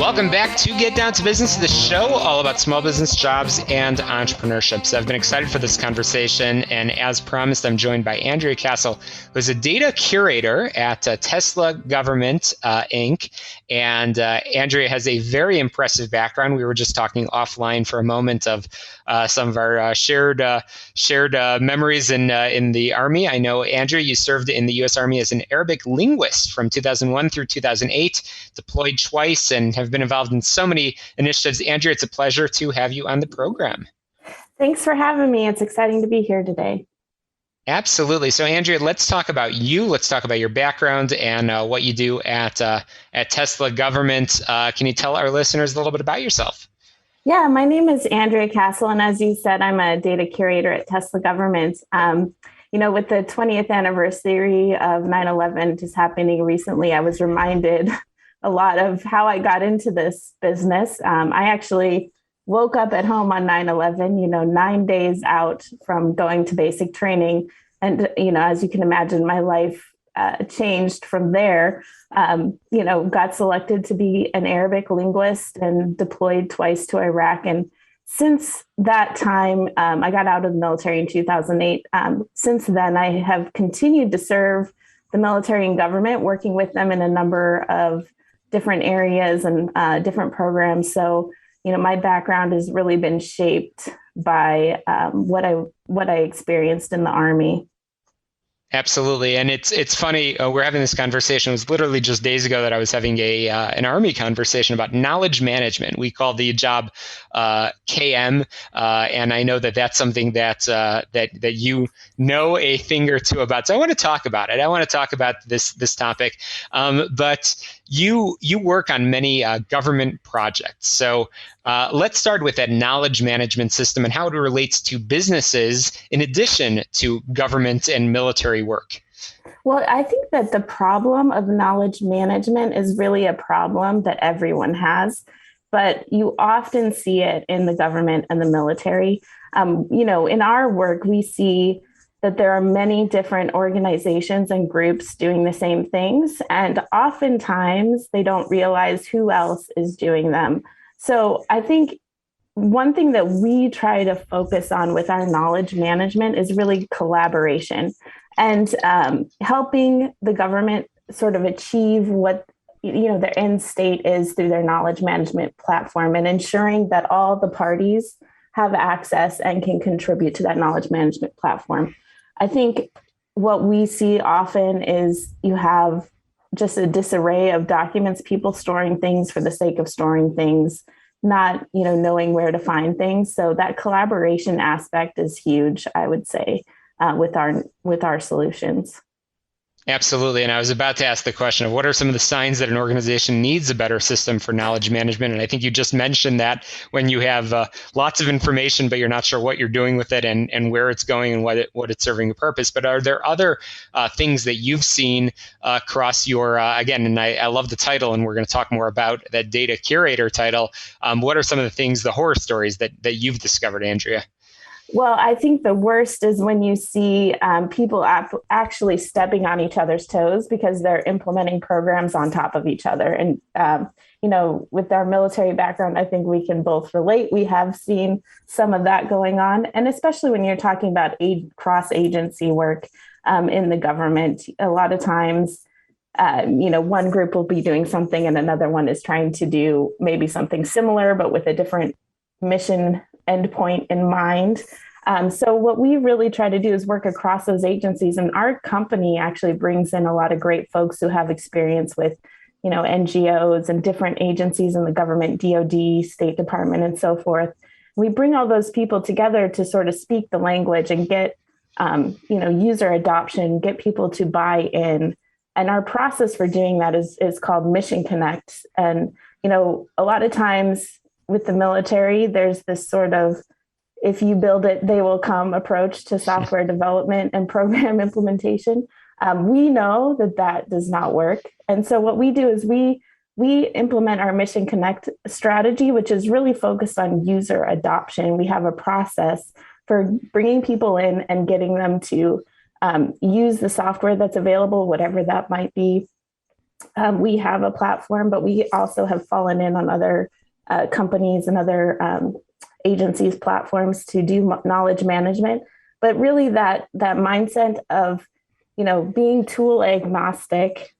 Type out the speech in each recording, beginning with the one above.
Welcome back to Get Down to Business, the show all about small business, jobs, and entrepreneurship. So I've been excited for this conversation, and as promised, I'm joined by Andrea Castle, who is a data curator at Tesla Government, Inc. And Andrea has a very impressive background. We were just talking offline for a moment of some of our shared memories in the Army. I know, Andrea, you served in the U.S. Army as an Arabic linguist from 2001 through 2008, deployed twice, and have been involved in so many initiatives. Andrea, it's a pleasure to have you on the program. Thanks for having me. It's exciting to be here today. Absolutely. So, Andrea, let's talk about you. Let's talk about your background and what you do at Tesla Government. Can you tell our listeners a little bit about yourself? Yeah, my name is Andrea Castle, and as you said, I'm a data curator at Tesla Government. With the 20th anniversary of 9/11 just happening recently, I was reminded a lot of how I got into this business. I actually woke up at home on 9/11, 9 days out from going to basic training. And, as you can imagine, my life changed from there. Got selected to be an Arabic linguist and deployed twice to Iraq. And since that time, I got out of the military in 2008. Since then, I have continued to serve the military and government, working with them in a number of different areas and different programs. So, my background has really been shaped by what I experienced in the Army. Absolutely. And it's funny, we're having this conversation. It was literally just days ago that I was having an Army conversation about knowledge management. We call the job KM, and I know that that's something that you know a thing or two about. So I want to talk about it. I want to talk about this topic. But you work on many government projects. So let's start with that knowledge management system and how it relates to businesses in addition to government and military work. Well, I think that the problem of knowledge management is really a problem that everyone has, but you often see it in the government and the military. In our work, we see that there are many different organizations and groups doing the same things, and oftentimes they don't realize who else is doing them. So I think one thing that we try to focus on with our knowledge management is really collaboration and helping the government sort of achieve what their end state is through their knowledge management platform, and ensuring that all the parties have access and can contribute to that knowledge management platform. I think what we see often is you have just a disarray of documents, people storing things for the sake of storing things, not knowing where to find things. So that collaboration aspect is huge, I would say, with our solutions. Absolutely. And I was about to ask the question of what are some of the signs that an organization needs a better system for knowledge management? And I think you just mentioned that when you have lots of information, but you're not sure what you're doing with it and where it's going and what it's serving a purpose. But are there other things that you've seen across your, again, and I love the title, and we're going to talk more about that data curator title. What are some of the things, the horror stories that you've discovered, Andrea? Well, I think the worst is when you see people actually stepping on each other's toes because they're implementing programs on top of each other. And, with our military background, I think we can both relate. We have seen some of that going on. And especially when you're talking about cross-agency work in the government, a lot of times, one group will be doing something and another one is trying to do maybe something similar, but with a different mission endpoint in mind. So what we really try to do is work across those agencies, and our company actually brings in a lot of great folks who have experience with, NGOs and different agencies in the government, DoD, State Department, and so forth. We bring all those people together to sort of speak the language and get, user adoption, get people to buy in. And our process for doing that is called Mission Connect. And, a lot of times with the military, there's this sort of, if you build it, they will come approach to software development and program implementation. We know that does not work. And so what we do is we implement our Mission Connect strategy, which is really focused on user adoption. We have a process for bringing people in and getting them to use the software that's available, whatever that might be. We have a platform, but we also have fallen in on other companies and other agencies' platforms to do knowledge management. But really, that mindset of being tool agnostic.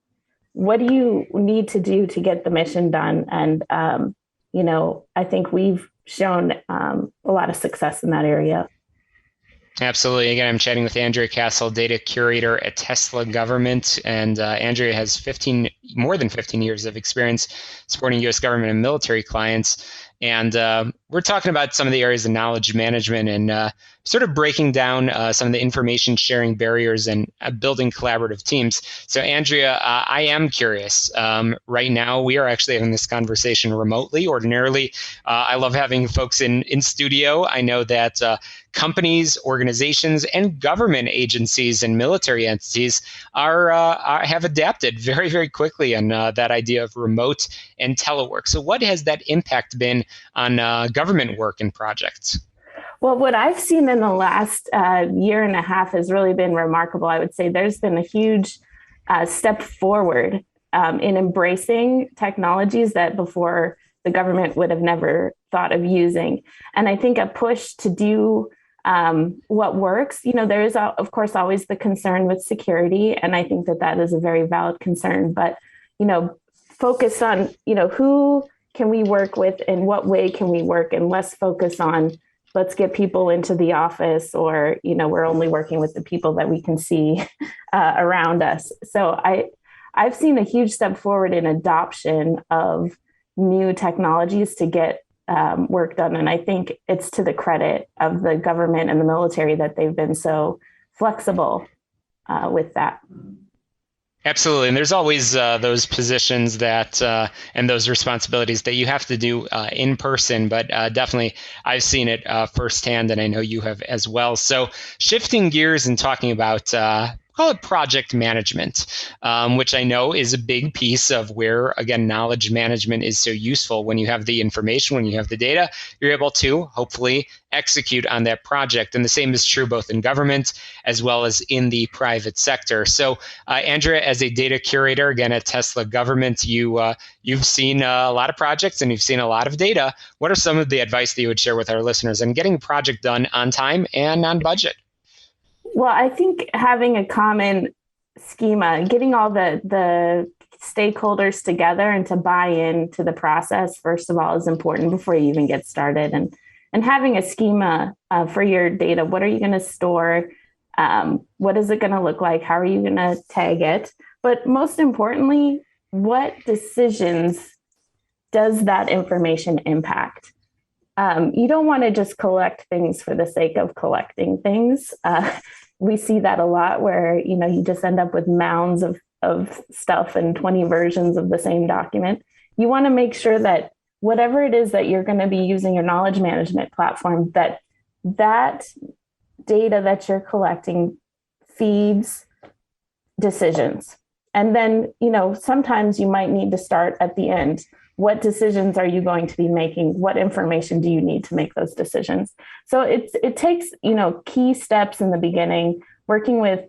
What do you need to do to get the mission done? And I think we've shown a lot of success in that area. Absolutely. Again, I'm chatting with Andrea Castle, data curator at Tesla Government. And Andrea has more than 15 years of experience supporting U.S. government and military clients. And we're talking about some of the areas of knowledge management and sort of breaking down some of the information sharing barriers and building collaborative teams. So, Andrea, I am curious. Right now, we are actually having this conversation remotely. Ordinarily, I love having folks in studio. I know that companies, organizations, and government agencies and military entities have adapted very, very quickly on that idea of remote and telework. So what has that impact been on government work and projects? Well, what I've seen in the last year and a half has really been remarkable. I would say there's been a huge step forward in embracing technologies that before the government would have never thought of using. And I think a push to do what works. There is, of course, always the concern with security. And I think that is a very valid concern. But, focus on, who can we work with and what way can we work, and less focus on let's get people into the office, or, we're only working with the people that we can see around us. So I've seen a huge step forward in adoption of new technologies to get work done. And I think it's to the credit of the government and the military that they've been so flexible with that. Absolutely. And there's always those positions that and those responsibilities that you have to do in person. But definitely, I've seen it firsthand, and I know you have as well. So shifting gears and talking about call it project management, which I know is a big piece of where, again, knowledge management is so useful. When you have the information, when you have the data, you're able to hopefully execute on that project. And the same is true both in government as well as in the private sector. So, Andrea, as a data curator, again, at Tesla Government, you've seen a lot of projects and you've seen a lot of data. What are some of the advice that you would share with our listeners on getting a project done on time and on budget? Well, I think having a common schema, getting all the stakeholders together and to buy into the process, first of all, is important before you even get started. And having a schema for your data. What are you going to store? What is it going to look like? How are you going to tag it? But most importantly, what decisions does that information impact? You don't want to just collect things for the sake of collecting things. We see that a lot where, you just end up with mounds of stuff and 20 versions of the same document. You want to make sure that whatever it is that you're going to be using your knowledge management platform, that data that you're collecting feeds decisions. And then, sometimes you might need to start at the end. What decisions are you going to be making? What information do you need to make those decisions? So it takes, key steps in the beginning, working with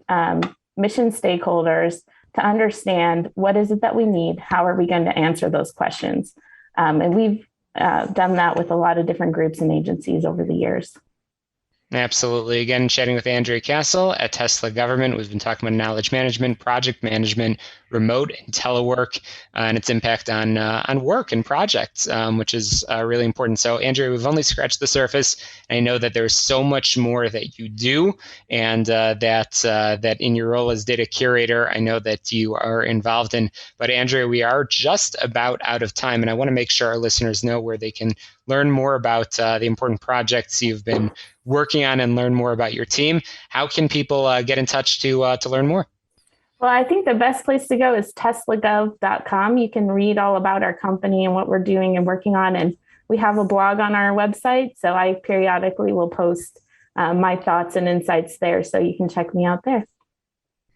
mission stakeholders to understand what is it that we need? How are we going to answer those questions? And we've done that with a lot of different groups and agencies over the years. Absolutely. Again, chatting with Andrea Castle at Tesla Government. We've been talking about knowledge management, project management, remote and telework, and its impact on work and projects, which is really important. So, Andrea, we've only scratched the surface. I know that there's so much more that you do, and that in your role as data curator, I know that you are involved in. But, Andrea, we are just about out of time, and I want to make sure our listeners know where they can learn more about the important projects you've been working on and learn more about your team. How can people get in touch to learn more? Well, I think the best place to go is teslagov.com. You can read all about our company and what we're doing and working on. And we have a blog on our website. So I periodically will post my thoughts and insights there. So you can check me out there.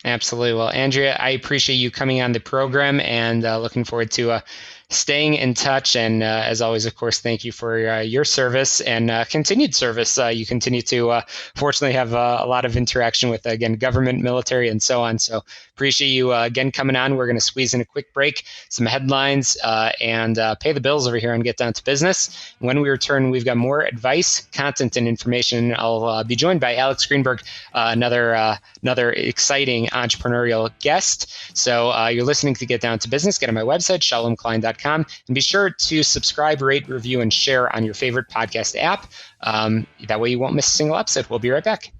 Absolutely. Well, Andrea, I appreciate you coming on the program and looking forward to staying in touch. And as always, of course, thank you for your service and continued service. You continue to fortunately have a lot of interaction with, again, government, military, and so on. So appreciate you again coming on. We're going to squeeze in a quick break, some headlines, and pay the bills over here and get down to business. When we return, we've got more advice, content, and information. I'll be joined by Alex Greenberg, another exciting entrepreneurial guest. So you're listening to Get Down to Business. Get on my website, shalomklein.com. And be sure to subscribe, rate, review, and share on your favorite podcast app. That way you won't miss a single episode. We'll be right back.